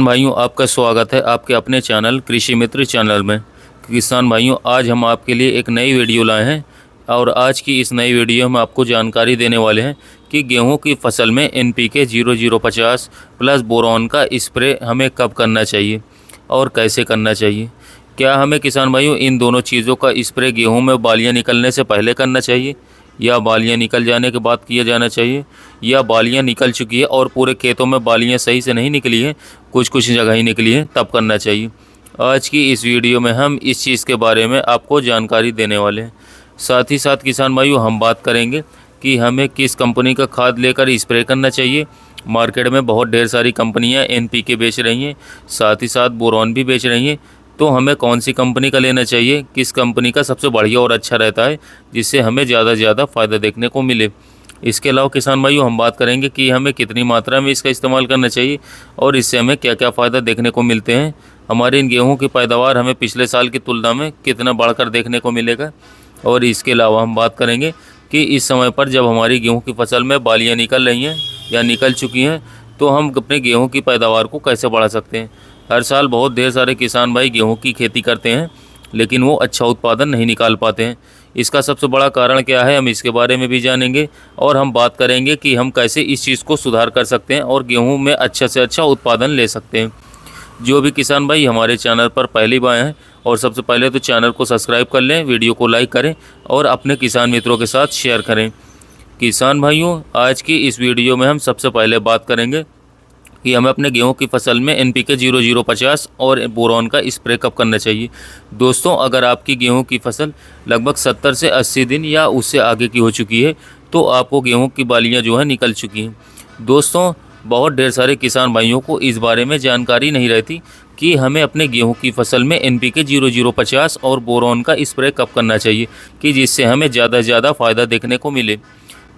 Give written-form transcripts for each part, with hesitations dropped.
भाइयों, आपका स्वागत है आपके अपने चैनल कृषि मित्र चैनल में। किसान भाइयों, आज हम आपके लिए एक नई वीडियो लाए हैं और आज की इस नई वीडियो में आपको जानकारी देने वाले हैं कि गेहूं की फसल में NPK 0050 प्लस बोरॉन का स्प्रे हमें कब करना चाहिए और कैसे करना चाहिए। क्या हमें किसान भाइयों इन दोनों चीज़ों का स्प्रे गेहूँ में बालियाँ निकलने से पहले करना चाहिए या बालियाँ निकल जाने के बाद किया जाना चाहिए, या बालियाँ निकल चुकी है और पूरे खेतों में बालियाँ सही से नहीं निकली हैं, कुछ कुछ जगह ही निकली हैं, तब करना चाहिए। आज की इस वीडियो में हम इस चीज़ के बारे में आपको जानकारी देने वाले हैं। साथ ही साथ किसान भाइयों, हम बात करेंगे कि हमें किस कंपनी का खाद लेकर स्प्रे करना चाहिए। मार्केट में बहुत ढेर सारी कंपनियाँ NPK बेच रही हैं, साथ ही साथ बोरॉन भी बेच रही हैं, तो हमें कौन सी कंपनी का लेना चाहिए, किस कंपनी का सबसे बढ़िया और अच्छा रहता है जिससे हमें ज़्यादा से ज़्यादा फ़ायदा देखने को मिले। इसके अलावा किसान भाइयों, हम बात करेंगे कि हमें कितनी मात्रा में इसका इस्तेमाल करना चाहिए और इससे हमें क्या क्या फ़ायदा देखने को मिलते हैं। हमारे इन गेहूं की पैदावार हमें पिछले साल की तुलना में कितना बढ़कर देखने को मिलेगा। और इसके अलावा हम बात करेंगे कि इस समय पर जब हमारी गेहूँ की फसल में बालियाँ निकल रही हैं या निकल चुकी हैं, तो हम अपने गेहूँ की पैदावार को कैसे बढ़ा सकते हैं। हर साल बहुत ढेर सारे किसान भाई गेहूं की खेती करते हैं, लेकिन वो अच्छा उत्पादन नहीं निकाल पाते हैं। इसका सबसे बड़ा कारण क्या है, हम इसके बारे में भी जानेंगे और हम बात करेंगे कि हम कैसे इस चीज़ को सुधार कर सकते हैं और गेहूं में अच्छा से अच्छा उत्पादन ले सकते हैं। जो भी किसान भाई हमारे चैनल पर पहली बार हैं, और सबसे पहले तो चैनल को सब्सक्राइब कर लें, वीडियो को लाइक करें और अपने किसान मित्रों के साथ शेयर करें। किसान भाइयों, आज की इस वीडियो में हम सबसे पहले बात करेंगे कि हमें अपने गेहूं की फसल में NPK 0050 और बोरॉन का स्प्रे कब करना चाहिए। दोस्तों, अगर आपकी गेहूं की फसल लगभग 70 से 80 दिन या उससे आगे की हो चुकी है, तो आपको गेहूं की बालियां जो है निकल चुकी हैं। दोस्तों, बहुत ढेर सारे किसान भाइयों को इस बारे में जानकारी नहीं रहती कि हमें अपने गेहूं की फसल में NPK 0050 और बोरॉन का स्प्रे कब करना चाहिए कि जिससे हमें ज़्यादा से ज़्यादा फ़ायदा देखने को मिले।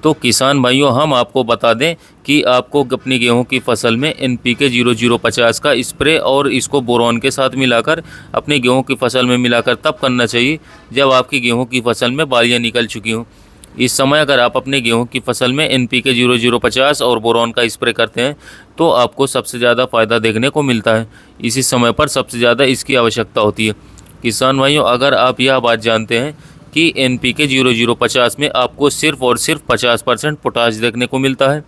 तो किसान भाइयों, हम आपको बता दें कि आपको अपनी गेहूं की फसल में NPK 0050 का स्प्रे और इसको बोरॉन के साथ मिलाकर अपनी गेहूं की फसल में मिलाकर तब करना चाहिए जब आपकी गेहूं की फसल में बालियां निकल चुकी हों। इस समय अगर आप अपने गेहूं की फसल में NPK 0050 और बोरॉन का स्प्रे करते हैं तो आपको सबसे ज़्यादा फ़ायदा देखने को मिलता है। इसी समय पर सबसे ज़्यादा इसकी आवश्यकता होती है। किसान भाइयों, अगर आप यह बात जानते हैं कि NPK 0050 में आपको सिर्फ और सिर्फ 50% पोटाश देखने को मिलता है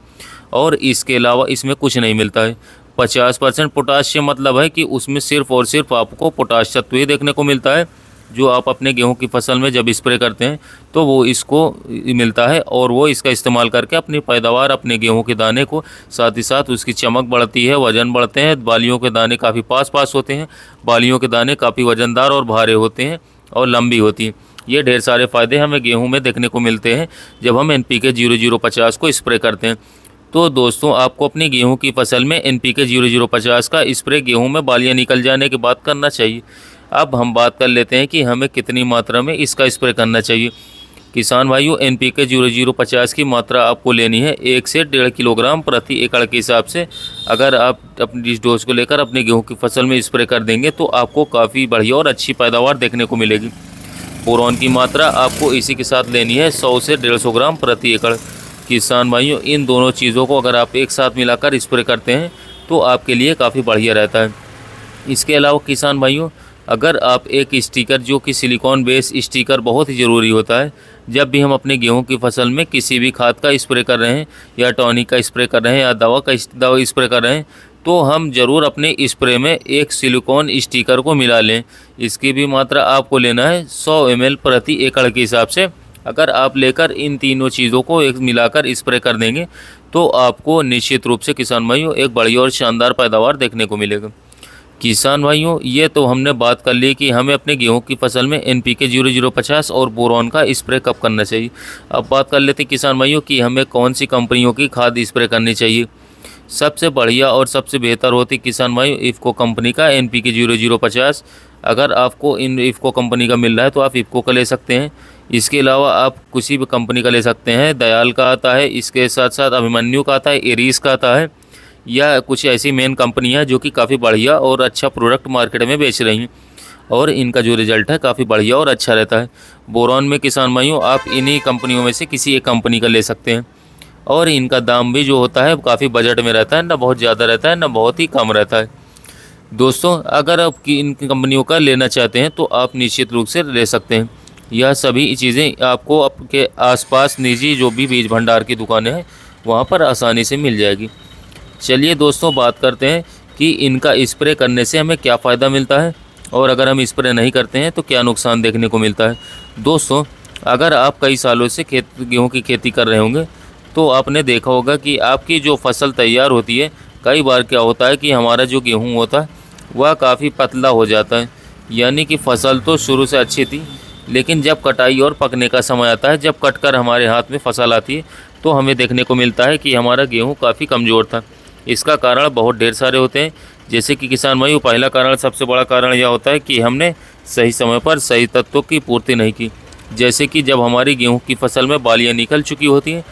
और इसके अलावा इसमें कुछ नहीं मिलता है। 50% पोटाश से मतलब है कि उसमें सिर्फ और सिर्फ आपको पोटाश तत्व ही देखने को मिलता है, जो आप अपने गेहूं की फसल में जब स्प्रे करते हैं तो वो इसको मिलता है और वो इसका इस्तेमाल करके अपनी पैदावार, अपने गेहूं के दाने को, साथ ही साथ उसकी चमक बढ़ती है, वज़न बढ़ते हैं, बालियों के दाने काफ़ी पास होते हैं, बालियों के दाने काफ़ी वज़नदार और भारे होते हैं और लंबी होती हैं। ये ढेर सारे फ़ायदे हमें गेहूं में देखने को मिलते हैं जब हम NPK 0050 को स्प्रे करते हैं। तो दोस्तों, आपको अपनी गेहूं की फसल में NPK 0050 का स्प्रे गेहूं में बालियां निकल जाने के बाद करना चाहिए। अब हम बात कर लेते हैं कि हमें कितनी मात्रा में इसका स्प्रे करना चाहिए। किसान भाइयों, NPK 0050 की मात्रा आपको लेनी है 1 से 1.5 किलोग्राम प्रति एकड़ के हिसाब से। अगर आप अपनी इस डोज को लेकर अपनी गेहूँ की फसल में स्प्रे कर देंगे तो आपको काफ़ी बढ़िया और अच्छी पैदावार देखने को मिलेगी। बोरॉन की मात्रा आपको इसी के साथ लेनी है 100 से 150 ग्राम प्रति एकड़। किसान भाइयों, इन दोनों चीज़ों को अगर आप एक साथ मिलाकर स्प्रे करते हैं तो आपके लिए काफ़ी बढ़िया रहता है। इसके अलावा किसान भाइयों, अगर आप एक स्टिकर, जो कि सिलिकॉन बेस स्टिकर बहुत ही ज़रूरी होता है, जब भी हम अपने गेहूं की फसल में किसी भी खाद का स्प्रे कर रहे हैं या टॉनिक का स्प्रे कर रहे हैं या दवा स्प्रे कर रहे हैं, तो हम ज़रूर अपने स्प्रे में एक सिलिकॉन स्टिकर को मिला लें। इसकी भी मात्रा आपको लेना है 100 ml प्रति एकड़ के हिसाब से। अगर आप लेकर इन तीनों चीज़ों को एक मिलाकर स्प्रे कर देंगे तो आपको निश्चित रूप से किसान भाइयों एक बढ़िया और शानदार पैदावार देखने को मिलेगा। किसान भाइयों, ये तो हमने बात कर ली कि हमें अपने गेहूं की फसल में NPK 0050 और बोरॉन का स्प्रे कब करना चाहिए। अब बात कर लेते हैं किसान भाइयों कि हमें कौन सी कंपनियों की खाद स्प्रे करनी चाहिए। सबसे बढ़िया और सबसे बेहतर होती किसान भाइयों इफ़को कंपनी का NPK 0050। अगर आपको इन इफ़को कंपनी का मिल रहा है तो आप इफ़को का ले सकते हैं। इसके अलावा आप किसी भी कंपनी का ले सकते हैं। दयाल का आता है, इसके साथ साथ अभिमन्यु का आता है, एरीज का आता है, या कुछ ऐसी मेन कंपनियां जो कि काफ़ी बढ़िया और अच्छा प्रोडक्ट मार्केट में बेच रही हैं और इनका जो रिज़ल्ट है काफ़ी बढ़िया और अच्छा रहता है। बोरॉन में किसान भाइयों आप इन्हीं कंपनियों में से किसी एक कंपनी का ले सकते हैं और इनका दाम भी जो होता है काफ़ी बजट में रहता है, ना बहुत ज़्यादा रहता है ना बहुत ही कम रहता है। दोस्तों अगर आप इन कंपनियों का लेना चाहते हैं तो आप निश्चित रूप से ले सकते हैं। यह सभी चीज़ें आपको आपके आसपास निजी जो भी बीज भंडार की दुकानें हैं वहाँ पर आसानी से मिल जाएगी। चलिए दोस्तों बात करते हैं कि इनका स्प्रे करने से हमें क्या फ़ायदा मिलता है और अगर हम स्प्रे नहीं करते हैं तो क्या नुकसान देखने को मिलता है। दोस्तों अगर आप कई सालों से गेहूँ की खेती कर रहे होंगे तो आपने देखा होगा कि आपकी जो फसल तैयार होती है, कई बार क्या होता है कि हमारा जो गेहूँ होता है वह काफ़ी पतला हो जाता है। यानी कि फसल तो शुरू से अच्छी थी, लेकिन जब कटाई और पकने का समय आता है, जब कटकर हमारे हाथ में फसल आती है तो हमें देखने को मिलता है कि हमारा गेहूँ काफ़ी कमज़ोर था। इसका कारण बहुत ढेर सारे होते हैं। जैसे कि किसान भाइयों, पहला कारण, सबसे बड़ा कारण यह होता है कि हमने सही समय पर सही तत्वों की पूर्ति नहीं की। जैसे कि जब हमारी गेहूँ की फसल में बालियाँ निकल चुकी होती हैं,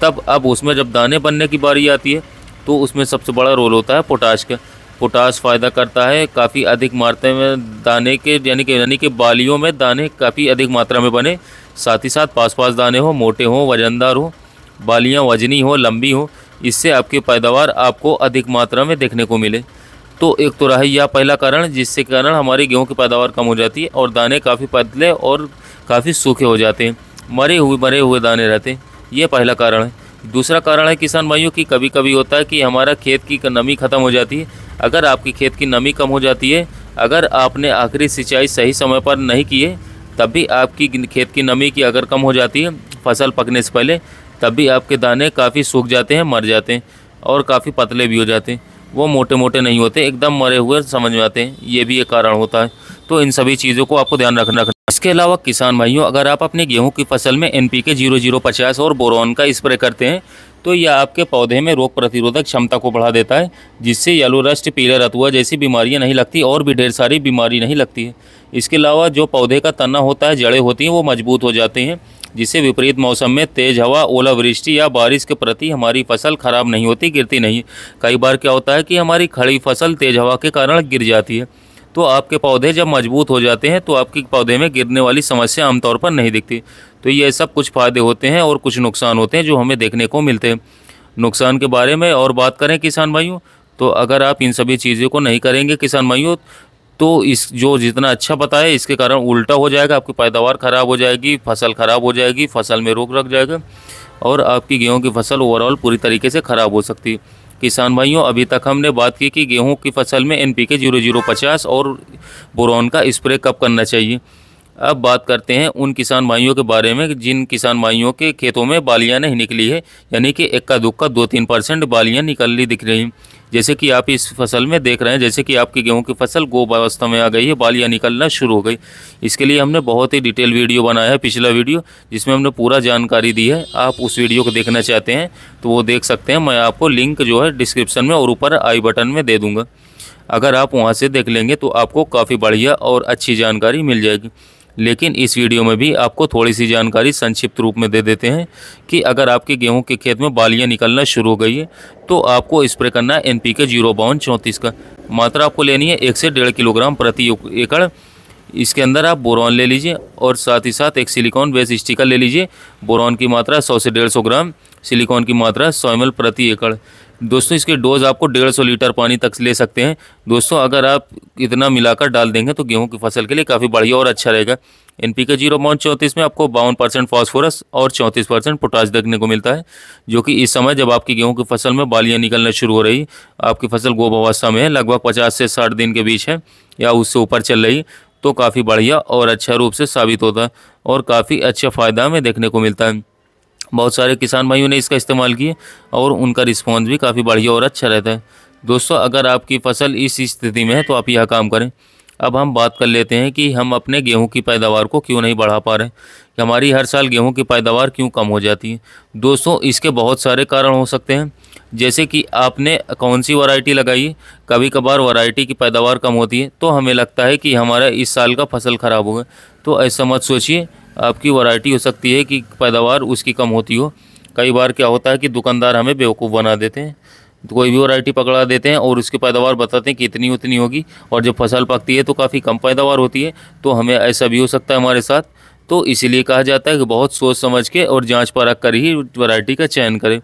तब अब उसमें जब दाने बनने की बारी आती है तो उसमें सबसे बड़ा रोल होता है पोटाश का। पोटाश फ़ायदा करता है काफ़ी अधिक मात्रा में दाने के, यानी कि बालियों में दाने काफ़ी अधिक मात्रा में बने, साथ ही साथ पास पास दाने हो, मोटे हो, वजनदार हो, बालियाँ वजनी हो, लंबी हो, इससे आपकी पैदावार आपको अधिक मात्रा में देखने को मिले। तो एक तो रहा यह पहला कारण, जिससे कारण हमारी गेहूँ की पैदावार कम हो जाती है और दाने काफ़ी पतले और काफ़ी सूखे हो जाते हैं, मरे हुए दाने रहते हैं। ये पहला कारण है। दूसरा कारण है किसान भाइयों की कभी कभी होता है कि हमारा खेत की नमी ख़त्म हो जाती है। अगर आपकी खेत की नमी कम हो जाती है, अगर आपने आखिरी सिंचाई सही समय पर नहीं की है, तब भी आपकी खेत की नमी की अगर कम हो जाती है फसल पकने से पहले, तब भी आपके दाने काफ़ी सूख जाते हैं, मर जाते हैं और काफ़ी पतले भी हो जाते हैं। वो मोटे मोटे नहीं होते, एकदम मरे हुए समझ में आते हैं। ये भी एक कारण होता है। तो इन सभी चीज़ों को आपको ध्यान रखना। इसके अलावा किसान भाइयों, अगर आप अपने गेहूं की फसल में NPK 0050 और बोरॉन का स्प्रे करते हैं तो यह आपके पौधे में रोग प्रतिरोधक क्षमता को बढ़ा देता है, जिससे येलो रस्ट, पीला रतुआ जैसी बीमारियां नहीं लगती और भी ढेर सारी बीमारी नहीं लगती है। इसके अलावा जो पौधे का तना होता है, जड़ें होती हैं, वो मजबूत हो जाते हैं, जिससे विपरीत मौसम में तेज़ हवा, ओलावृष्टि या बारिश के प्रति हमारी फसल खराब नहीं होती, गिरती नहीं। कई बार क्या होता है कि हमारी खड़ी फसल तेज़ हवा के कारण गिर जाती है। तो आपके पौधे जब मजबूत हो जाते हैं तो आपके पौधे में गिरने वाली समस्या आमतौर पर नहीं दिखती। तो ये सब कुछ फ़ायदे होते हैं और कुछ नुकसान होते हैं जो हमें देखने को मिलते हैं। नुकसान के बारे में और बात करें किसान भाइयों, तो अगर आप इन सभी चीज़ों को नहीं करेंगे किसान भाइयों, तो इस जो जितना अच्छा बताया इसके कारण उल्टा हो जाएगा, आपकी पैदावार ख़राब हो जाएगी, फसल ख़राब हो जाएगी, फसल में रोग लग जाएगा और आपकी गेहूँ की फसल ओवरऑल पूरी तरीके से ख़राब हो सकती है। किसान भाइयों, अभी तक हमने बात की कि गेहूं की फसल में NPK 0050 और बोरॉन का स्प्रे कब करना चाहिए। अब बात करते हैं उन किसान भाइयों के बारे में जिन किसान भाइयों के खेतों में बालियां नहीं निकली है, यानी कि इक्का दुक्का 2-3% बालियां निकलनी दिख रही हैं। जैसे कि आप इस फसल में देख रहे हैं, जैसे कि आपकी गेहूं की फसल गोब अवस्था में आ गई है, बालियां निकलना शुरू हो गई। इसके लिए हमने बहुत ही डिटेल वीडियो बनाया है, पिछला वीडियो, जिसमें हमने पूरा जानकारी दी है। आप उस वीडियो को देखना चाहते हैं तो वो देख सकते हैं। मैं आपको लिंक जो है डिस्क्रिप्शन में और ऊपर आई बटन में दे दूँगा। अगर आप वहाँ से देख लेंगे तो आपको काफ़ी बढ़िया और अच्छी जानकारी मिल जाएगी। लेकिन इस वीडियो में भी आपको थोड़ी सी जानकारी संक्षिप्त रूप में दे देते हैं कि अगर आपके गेहूं के खेत में बालियां निकलना शुरू हो गई है तो आपको स्प्रे करना है NPK 052-34 का। मात्रा आपको लेनी है 1 से 1.5 किलोग्राम प्रति एकड़। इसके अंदर आप बोरॉन ले लीजिए और साथ ही साथ एक सिलिकॉन बेस स्टिकर ले लीजिए। बोरॉन की मात्रा 100 से 150 ग्राम, सिलिकॉन की मात्रा 100 ml प्रति एकड़। दोस्तों इसके डोज आपको 150 लीटर पानी तक ले सकते हैं। दोस्तों अगर आप इतना मिलाकर डाल देंगे तो गेहूं की फसल के लिए काफ़ी बढ़िया और अच्छा रहेगा। NPK 052-34 में आपको 52% फास्फोरस और 34% पोटाश देखने को मिलता है, जो कि इस समय जब आपकी गेहूं की फसल में बालियां निकलना शुरू हो रही, आपकी फसल गोब अवस्था में है, लगभग 50 से 60 दिन के बीच है या उससे ऊपर चल रही, तो काफ़ी बढ़िया और अच्छा रूप से साबित होता है और काफ़ी अच्छा फ़ायदा हमें देखने को मिलता है। बहुत सारे किसान भाइयों ने इसका इस्तेमाल किए और उनका रिस्पॉन्स भी काफ़ी बढ़िया और अच्छा रहता है। दोस्तों अगर आपकी फसल इस स्थिति में है तो आप यह काम करें। अब हम बात कर लेते हैं कि हम अपने गेहूं की पैदावार को क्यों नहीं बढ़ा पा रहे हैं, कि हमारी हर साल गेहूं की पैदावार क्यों कम हो जाती है। दोस्तों इसके बहुत सारे कारण हो सकते हैं, जैसे कि आपने कौन सी वैरायटी लगाई है। कभी कभार वैरायटी की पैदावार कम होती है तो हमें लगता है कि हमारा इस साल का फसल ख़राब होगा, तो ऐसा मत सोचिए। आपकी वैरायटी हो सकती है कि पैदावार उसकी कम होती हो। कई बार क्या होता है कि दुकानदार हमें बेवकूफ़ बना देते हैं, तो कोई भी वैरायटी पकड़ा देते हैं और उसकी पैदावार बताते हैं कि इतनी उतनी होगी, और जब फसल पकती है तो काफ़ी कम पैदावार होती है। तो हमें ऐसा भी हो सकता है हमारे साथ। तो इसीलिए कहा जाता है कि बहुत सोच समझ के और जांच परख कर ही वैरायटी का चयन करें,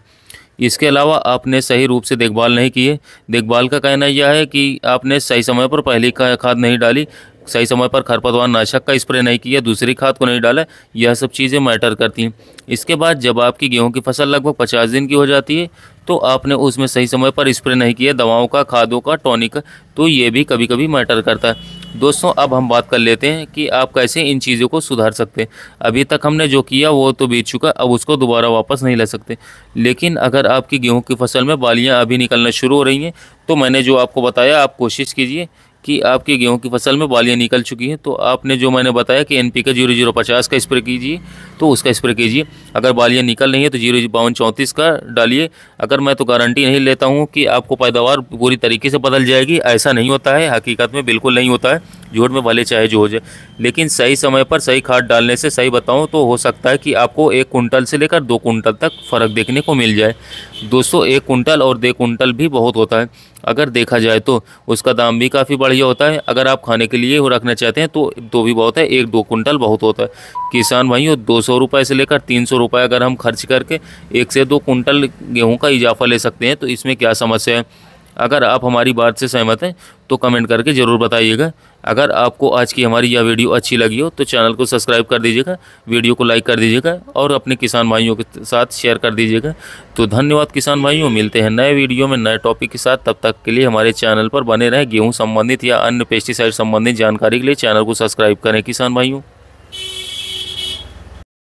इसके अलावा आपने सही रूप से देखभाल नहीं की है। देखभाल का कहना यह है कि आपने सही समय पर पहली खाद नहीं डाली, सही समय पर खरपतवार नाशक का स्प्रे नहीं किया, दूसरी खाद को नहीं डाला, यह सब चीज़ें मैटर करती हैं। इसके बाद जब आपकी गेहूं की फसल लगभग 50 दिन की हो जाती है तो आपने उसमें सही समय पर स्प्रे नहीं किया दवाओं का, खादों का, टॉनिक का, तो ये भी कभी कभी मैटर करता है। दोस्तों अब हम बात कर लेते हैं कि आप कैसे इन चीज़ों को सुधार सकते हैं। अभी तक हमने जो किया वो तो बीत चुका, अब उसको दोबारा वापस नहीं ले सकते। लेकिन अगर आपकी गेहूं की फसल में बालियां अभी निकलना शुरू हो रही हैं तो मैंने जो आपको बताया आप कोशिश कीजिए कि आपकी गेहूं की फसल में बालियां निकल चुकी हैं तो आपने जो मैंने बताया कि NPK 0050 का स्प्रे कीजिए, तो उसका स्प्रे कीजिए। अगर बालियां निकल नहीं है तो 05234 का डालिए। अगर मैं तो गारंटी नहीं लेता हूं कि आपको पैदावार पूरी तरीके से बदल जाएगी, ऐसा नहीं होता है, हकीकत में बिल्कुल नहीं होता है, झूठ में भले चाहे जो हो जाए। लेकिन सही समय पर सही खाद डालने से सही बताऊं तो हो सकता है कि आपको 1 कुंटल से लेकर 2 कुंटल तक फ़र्क देखने को मिल जाए। दोस्तों 1 कुंटल और 2 कुंटल भी बहुत होता है अगर देखा जाए तो, उसका दाम भी काफ़ी बढ़िया होता है। अगर आप खाने के लिए रखना चाहते हैं तो भी बहुत है, 1-2 कुंटल बहुत होता है। किसान भाइयों 200 रुपये से लेकर 300 रुपये अगर हम खर्च करके 1 से 2 कुंटल गेहूं का इजाफा ले सकते हैं तो इसमें क्या समस्या है। अगर आप हमारी बात से सहमत हैं तो कमेंट करके ज़रूर बताइएगा। अगर आपको आज की हमारी यह वीडियो अच्छी लगी हो तो चैनल को सब्सक्राइब कर दीजिएगा, वीडियो को लाइक कर दीजिएगा और अपने किसान भाइयों के साथ शेयर कर दीजिएगा। तो धन्यवाद किसान भाइयों, मिलते हैं नए वीडियो में नए टॉपिक के साथ। तब तक के लिए हमारे चैनल पर बने रहें। गेहूँ संबंधित या अन्य पेस्टिसाइड संबंधित जानकारी के लिए चैनल को सब्सक्राइब करें किसान भाइयों।